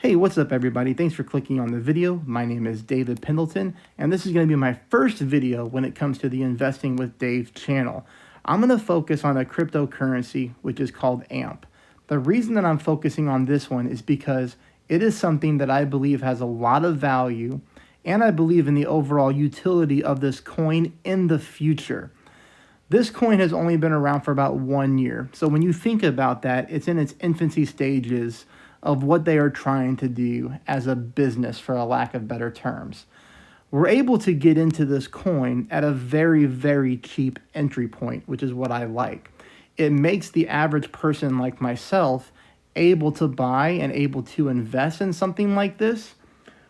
Hey, what's up everybody? Thanks for clicking on the video. My name is David Pendleton, and this is going to be my first video when it comes to the Investing with Dave channel. I'm going to focus on a cryptocurrency, which is called AMP. The reason that I'm focusing on this one is because it is something that I believe has a lot of value, and I believe in the overall utility of this coin in the future. This coin has only been around for about 1 year. So when you think about that, it's in its infancy stages of what they are trying to do as a business, for a lack of better terms. We're able to get into this coin at a very, very cheap entry point, which is what I like. It makes the average person like myself able to buy and able to invest in something like this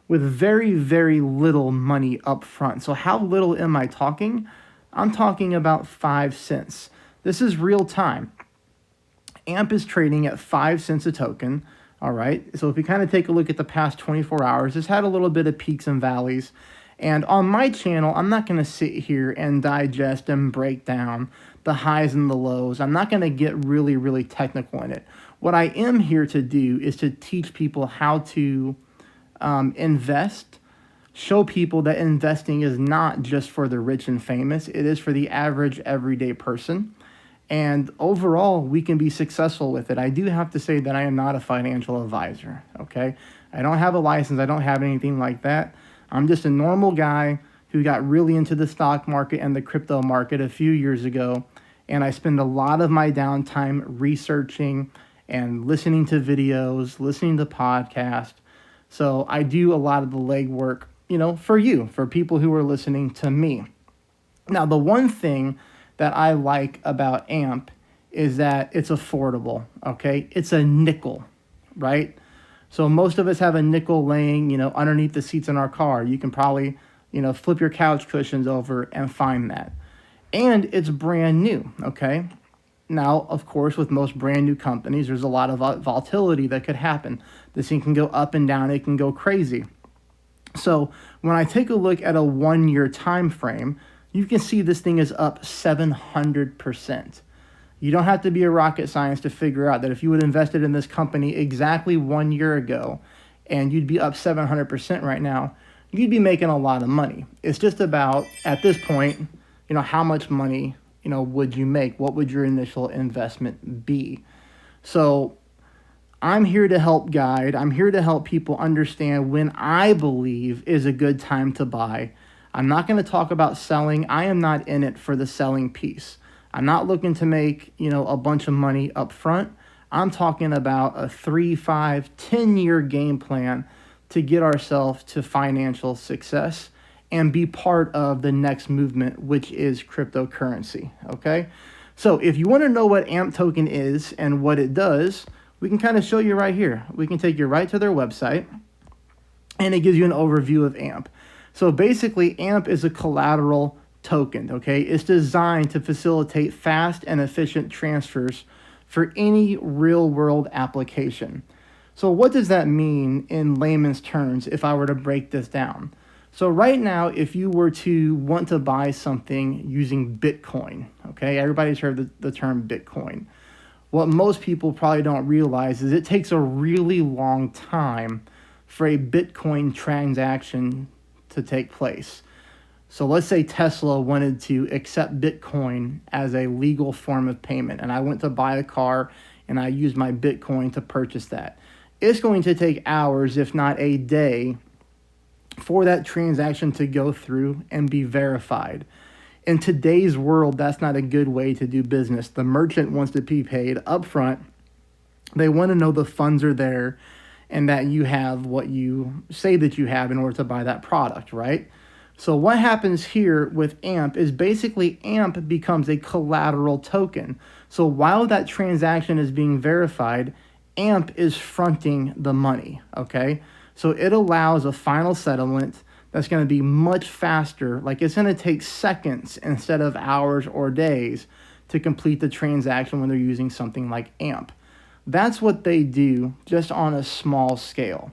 with very, very little money up front. So how little am I talking? I'm talking about 5 cents. This is real time. AMP is trading at 5 cents a token. All right, so if we kind of take a look at the past 24 hours, it's had a little bit of peaks and valleys. And on my channel, I'm not going to sit here and digest and break down the highs and the lows. I'm not going to get really, really technical in it. What I am here to do is to teach people how to invest, show people that investing is not just for the rich and famous. It is for the average, everyday person. And overall, we can be successful with it. I do have to say that I am not a financial advisor, okay? I don't have a license. I don't have anything like that. I'm just a normal guy who got really into the stock market and the crypto market a few years ago. And I spend a lot of my downtime researching and listening to videos, listening to podcasts. So I do a lot of the legwork, for you, for people who are listening to me. Now, the one thing that I like about AMP is that it's affordable, okay? It's a nickel, right? So most of us have a nickel laying, underneath the seats in our car. You can probably, flip your couch cushions over and find that. And it's brand new, okay? Now, of course, with most brand new companies, there's a lot of volatility that could happen. This thing can go up and down. It can go crazy. So when I take a look at a 1 year time frame, you can see this thing is up 700%. You don't have to be a rocket science to figure out that if you would invested in this company exactly 1 year ago and you'd be up 700% right now, you'd be making a lot of money. It's just about, at this point, how much money, would you make? What would your initial investment be? So I'm here to help guide. I'm here to help people understand when I believe is a good time to buy. I'm not going to talk about selling. I am not in it for the selling piece. I'm not looking to make, a bunch of money up front. I'm talking about a 3, 5, 10-year game plan to get ourselves to financial success and be part of the next movement, which is cryptocurrency, okay? So if you want to know what AMP token is and what it does, we can kind of show you right here. We can take you right to their website, and it gives you an overview of AMP. So basically, AMP is a collateral token, okay? It's designed to facilitate fast and efficient transfers for any real-world application. So what does that mean in layman's terms if I were to break this down? So right now, if you were to want to buy something using Bitcoin, okay? Everybody's heard the term Bitcoin. What most people probably don't realize is it takes a really long time for a Bitcoin transaction to take place. So let's say Tesla wanted to accept Bitcoin as a legal form of payment, and I went to buy a car and I used my Bitcoin to purchase that. It's going to take hours, if not a day, for that transaction to go through and be verified. In today's world, that's not a good way to do business. The merchant wants to be paid upfront. They want to know the funds are there and that you have what you say that you have in order to buy that product, right? So what happens here with AMP is basically AMP becomes a collateral token. So while that transaction is being verified, AMP is fronting the money, okay? So it allows a final settlement that's going to be much faster. Like, it's going to take seconds instead of hours or days to complete the transaction when they're using something like AMP. That's what they do, just on a small scale.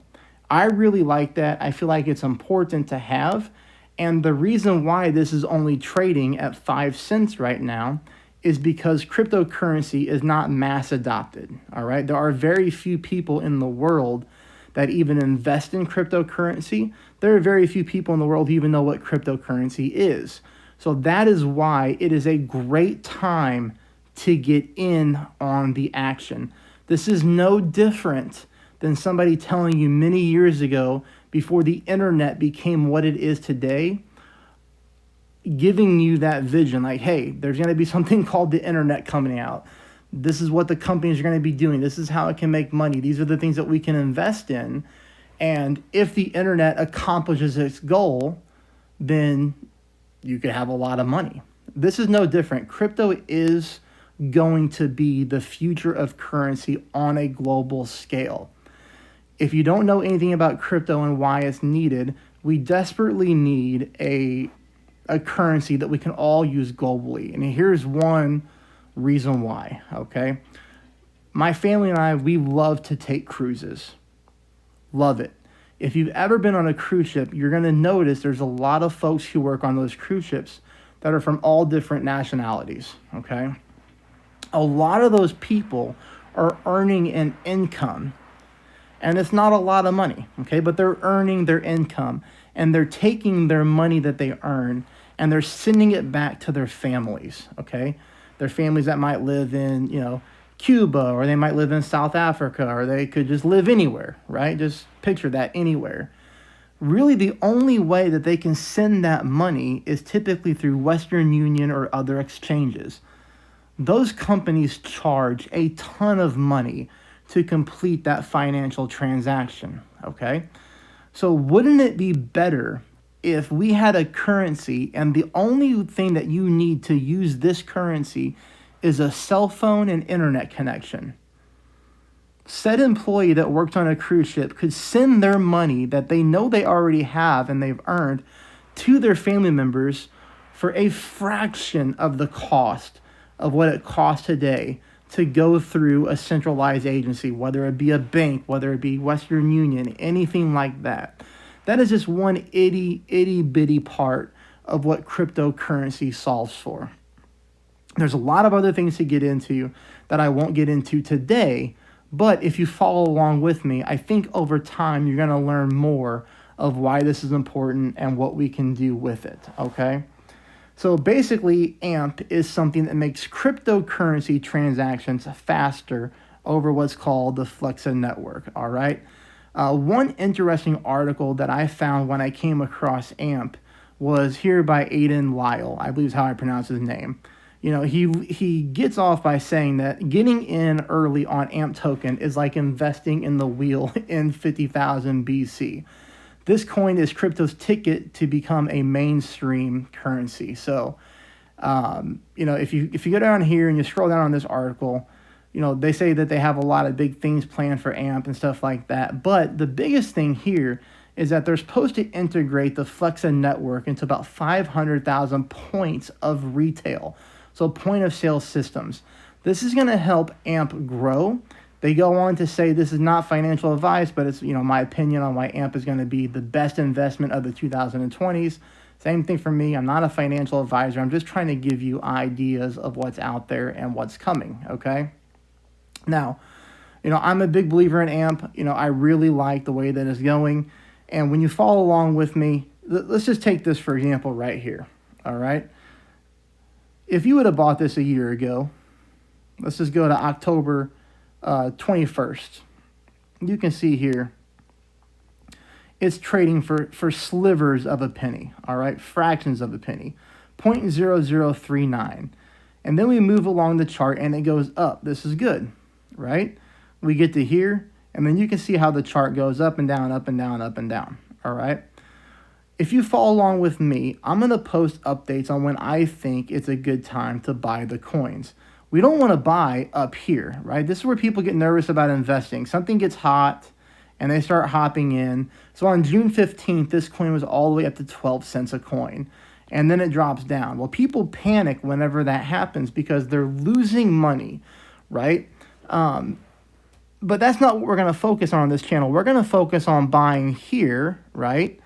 I really like that. I feel like it's important to have. And the reason why this is only trading at 5 cents right now is because cryptocurrency is not mass adopted, all right? There are very few people in the world that even invest in cryptocurrency. There are very few people in the world who even know what cryptocurrency is. So that is why it is a great time to get in on the action. This is no different than somebody telling you many years ago, before the internet became what it is today, giving you that vision like, hey, there's going to be something called the internet coming out. This is what the companies are going to be doing. This is how it can make money. These are the things that we can invest in. And if the internet accomplishes its goal, then you could have a lot of money. This is no different. Crypto is going to be the future of currency on a global scale. If you don't know anything about crypto and why it's needed, we desperately need a currency that we can all use globally. And here's one reason why, okay? My family and I, we love to take cruises. Love it. If you've ever been on a cruise ship, you're going to notice there's a lot of folks who work on those cruise ships that are from all different nationalities, okay? A lot of those people are earning an income, and it's not a lot of money, okay? But they're earning their income, and they're taking their money that they earn, and they're sending it back to their families, okay? Their families that might live in, Cuba, or they might live in South Africa, or they could just live anywhere, right? Just picture that, anywhere. Really, the only way that they can send that money is typically through Western Union or other exchanges. Those companies charge a ton of money to complete that financial transaction, okay? So wouldn't it be better if we had a currency and the only thing that you need to use this currency is a cell phone and internet connection? Said employee that worked on a cruise ship could send their money that they know they already have and they've earned to their family members for a fraction of the cost of what it costs today to go through a centralized agency, whether it be a bank, whether it be Western Union, anything like that. That is just one itty bitty part of what cryptocurrency solves for. There's a lot of other things to get into that I won't get into today, but if you follow along with me, I think over time you're going to learn more of why this is important and what we can do with it, okay? So basically, AMP is something that makes cryptocurrency transactions faster over what's called the Flexa network, all right? One interesting article that I found when I came across AMP was here by Aiden Lyle, I believe is how I pronounce his name. He gets off by saying that getting in early on AMP token is like investing in the wheel in 50,000 BC. This coin is crypto's ticket to become a mainstream currency. So, if you go down here and you scroll down on this article, they say that they have a lot of big things planned for AMP and stuff like that. But the biggest thing here is that they're supposed to integrate the Flexa network into about 500,000 points of retail. So point of sale systems. This is going to help AMP grow. They go on to say this is not financial advice, but it's my opinion on why AMP is going to be the best investment of the 2020s. Same thing for me. I'm not a financial advisor. I'm just trying to give you ideas of what's out there and what's coming, okay? Now, I'm a big believer in AMP. I really like the way that it's going. And when you follow along with me, let's just take this for example right here, all right? If you would have bought this a year ago, let's just go to October 21st. You can see here, it's trading for slivers of a penny, all right? Fractions of a penny, 0.0039. And then we move along the chart and it goes up. This is good, right? We get to here, and then you can see how the chart goes up and down, up and down, up and down, all right? If you follow along with me, I'm going to post updates on when I think it's a good time to buy the coins. We don't want to buy up here, right? This is where people get nervous about investing. Something gets hot and they start hopping in. So on June 15th, this coin was all the way up to 12 cents a coin. And then it drops down. Well, people panic whenever that happens because they're losing money, right? But that's not what we're going to focus on this channel. We're going to focus on buying here, right?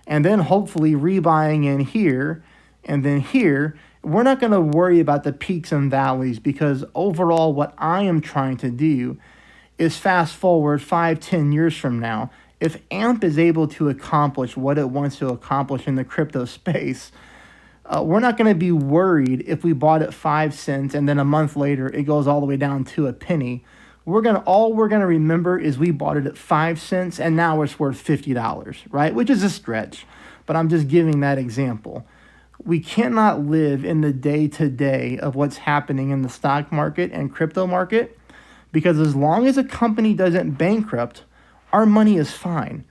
And then hopefully rebuying in here and then here. We're not going to worry about the peaks and valleys because overall what I am trying to do is fast forward 5-10 years from now If AMP is able to accomplish what it wants to accomplish in the crypto space, we're not going to be worried if we bought at 5 cents and then a month later it goes all the way down to a penny. All we're gonna remember is we bought it at 5 cents and now it's worth $50, right? Which is a stretch, but I'm just giving that example. We cannot live in the day-to-day of what's happening in the stock market and crypto market, because as long as a company doesn't bankrupt, our money is fine.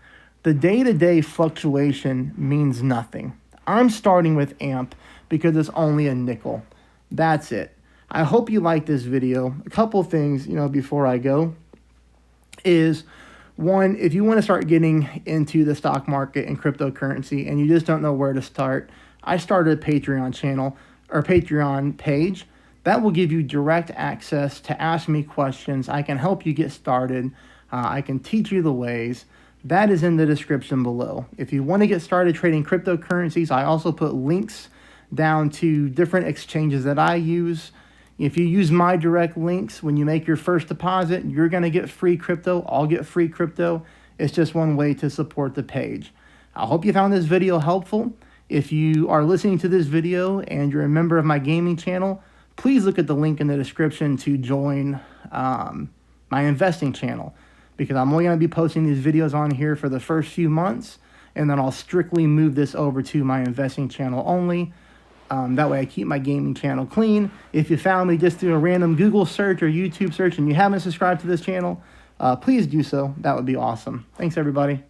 The day-to-day fluctuation means nothing. I'm starting with AMP because it's only a nickel. That's it. I hope you like this video. A couple things, before I go is, one, if you want to start getting into the stock market and cryptocurrency and you just don't know where to start, I started a Patreon channel or Patreon page that will give you direct access to ask me questions. I can help you get started. I can teach you the ways. That is in the description below. If you want to get started trading cryptocurrencies, I also put links down to different exchanges that I use. If you use my direct links, when you make your first deposit, you're going to get free crypto. I'll get free crypto. It's just one way to support the page. I hope you found this video helpful. If you are listening to this video and you're a member of my gaming channel, please look at the link in the description to join my investing channel, because I'm only going to be posting these videos on here for the first few months, and then I'll strictly move this over to my investing channel only. That way I keep my gaming channel clean. If you found me just through a random Google search or YouTube search and you haven't subscribed to this channel, please do so. That would be awesome. Thanks, everybody.